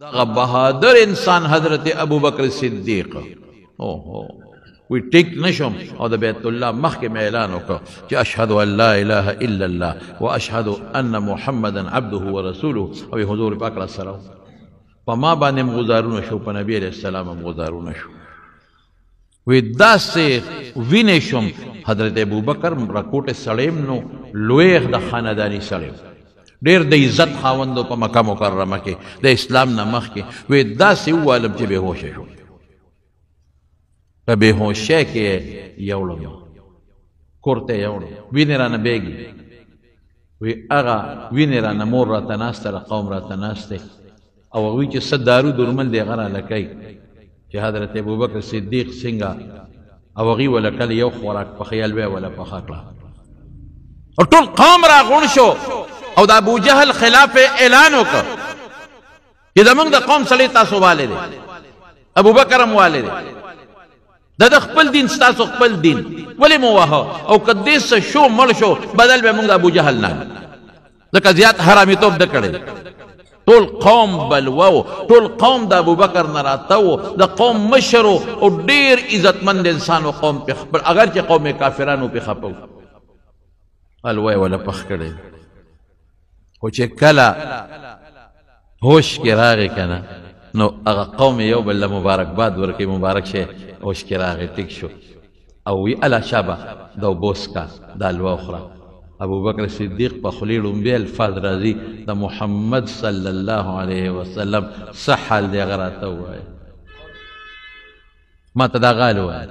دغه بهادر انسان حضرت ابوبکر صدیق وی ټیک نشم او د بیت الله مخکې مې اعلان وکړ چې اشهد ان لا اله الا الله واشهد ان محمدا عبده ورسوله او حضور پاک علیه السلام په ما باندې هم غزارونه شو په نبی علیه السلام هم غزارونه شو وی داسې وینې شم حضرت ابوبکر راکوټې سړی نو لوی د خانداني سړی ډېر د عزت خاوند په مکه مکرمه کې د اسلام نه مخکې وی داسې ووالم چې بېهوشه شو په بېهوشۍ کې یې یوړم کور ته یې یوړم وینې رانه بیږي وی هغه وینې رانه مور راته ناسته ده قوم راته ناست دی او هغوی چې څه دارو درمل دی هغه راله کوي چې حضرت ابوبکر صدیق څنګه او هغوی وله کله یو خوراک په خیال بیا وله پخه کړه او ټول قوم راغونډ شو او د ابوجهل خلاف اعلان وکړ چې زموږ د قوم سړی تاسو والې دی ابوبکر هم والې دی د خپل دین ستاسو خپل دین ولې مو واهه او که دې څه شو مړ شو بدل به موږ د ابوجهل نه ځکه زیات حرامیتوب ده کړی ټول قوم بلوه و ټول قوم د ابوبکر نه راته و د قوم مشر او ډېر عزتمند انسان و قوم پې خپل اگر چې قوم کافرانو پې خفه و الوی وله پخ کړی خو چې کله هوش کې راغی که نه نو هغه قوم یو بل له مبارکباد ورکوي مبارک شی هوش کې راغی ټیک شو او وی الا شابه دا اوبوس کا دا الوا وخوره ابوبکر صدیق په خولې ړومبی الفاظ راځي د محمد صلی الله علیه وسلم څه حال دی هغه راته ووایه ما ته دا غال ووایه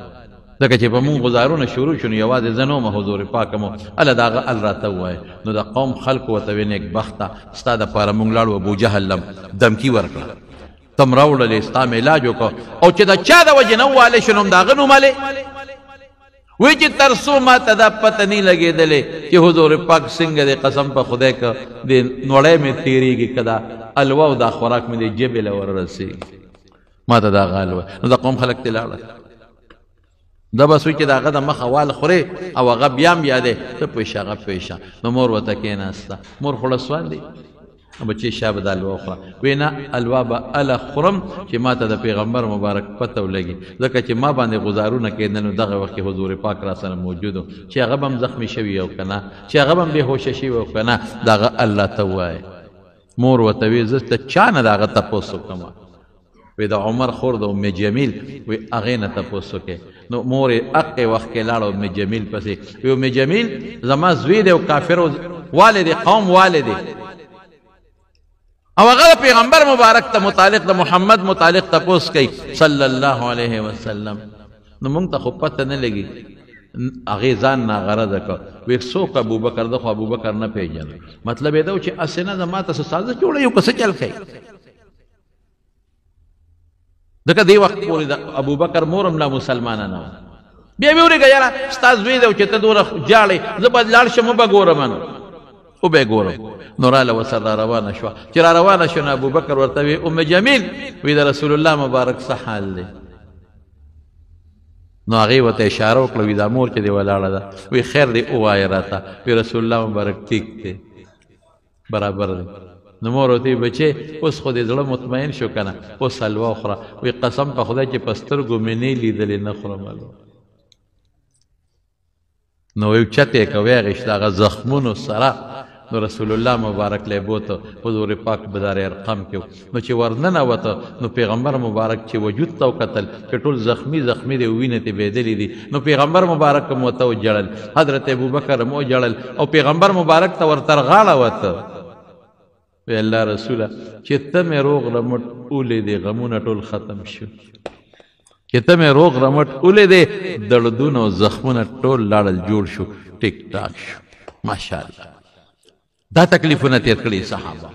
ځکه چې په مونږ غزارونه شروع شو نو یوازې زه نه وم حضور پاک مو الله د هغه ال راته ووایه نو د قوم خلکو ورته ویې نیکبخته ستا دپاره مونږ لاړو ابوجهل لم دمکي ورکړه تم راوړلې ستا مې علاج وکړه او چې د چا د وجې نه ووالی شو نو هم د هغه نومالې وی چې تر څو ما ته دا پته نه لګېدلې چې حضور پاک څنګه دی قسم په خدای که د نوړی مې تېرېږي که دا الوا او دا خوراک مې د جبې له وررسېږي ما ته دا غال وایي نو د قوم خلک ترې لاړل دا بس وي چې د هغه د مخه وال خورې او هغه بیا هم یادې ته پویشه هغه پویشه نو مور ورته کېناسته مور خوړه سوال دی بچې شابه د الوا وخوره وی نه الوا به اله خورم چې ما ته د پیغمبر مبارک پته ولګي ځکه چې ما باندې غزارونه کېدل نو دغه وخت کې حضور پاک را سره موجود و چې هغه به هم زخمي شوي او که نه چې هغه به هم بېهوشه شوي او که نه د هغه الله ته ووایه مور ورته وی زه د چا نه د هغه تپوس وکړم وی د عمر خور د ام جمیل وی هغې نه تپوس وکړې نو مور یې هغې وخت کې لاړه ام جمیل پسې وی ام جمیل زما زوی دی او کافر والې دی قوم والې دی او هغه پیغمبر مبارک ته متعلق د محمد متعلق تپوس کوي صلی الله علیه وسلم نو موږ ته خو پته نه لګي هغې ځان ناغرضه کړه وی څوک ابوبکر ده خو ابوبکر نه پېژنه مطلب یې ده چې هسې نه زما ته څه سازش جوړوي او که څه چل کوي ځکه دې وخت پورې د ابوبکر مور هم لا مسلمانه نه وه بیا مې ورېږه یاره ستا زوی دی او چې ته دومره جاړې زه به لاړ شم وبه ګورم نو وبه یې ګورم نو راله ورسره را روانه شوه چې را روانه شو نو ابوبکر ورته وی ام جمیل وی د رسول الله مبارک څه حال دی نو هغې ورته اشاره وکړه وی دا مور چې دی ولاړه ده وی خیر دی ووایه راته وی رسول الله مبارک ټیک دی برابر دی نو مور ورته وی بچې اوس خو دې زړه مطمئن شو که نه اوس حلوا وخوره وی قسم په خدای چې په سترګو مې نه لیدلې نه خورم حلوا نو وی چتې کوې هغې د هغه زخمونو سره نو رسول الله مبارک لی بوته حضور پاک به دار ارقم کې نو چې ورننوته نو پیغمبر مبارک چې وجود ته وکتل چې ټول زخمي زخمي دی وینې ترې بهېدلې دي نو پیغمبر مبارک هم ورته وجړل حضرت ابوبکر هم وجړل او پیغمبر مبارک ته ورتر غاړه وته وی الله رسوله چې ته مې روغ رمټ ولیدې غمونه ټول ختم شو چې ته مې روغ رمټ ولیدې دردونه او زخمونه ټول لاړل جوړ شو ټیک ټاک شو ماشاءالله دا تکلیفونه تیر کړي صحابه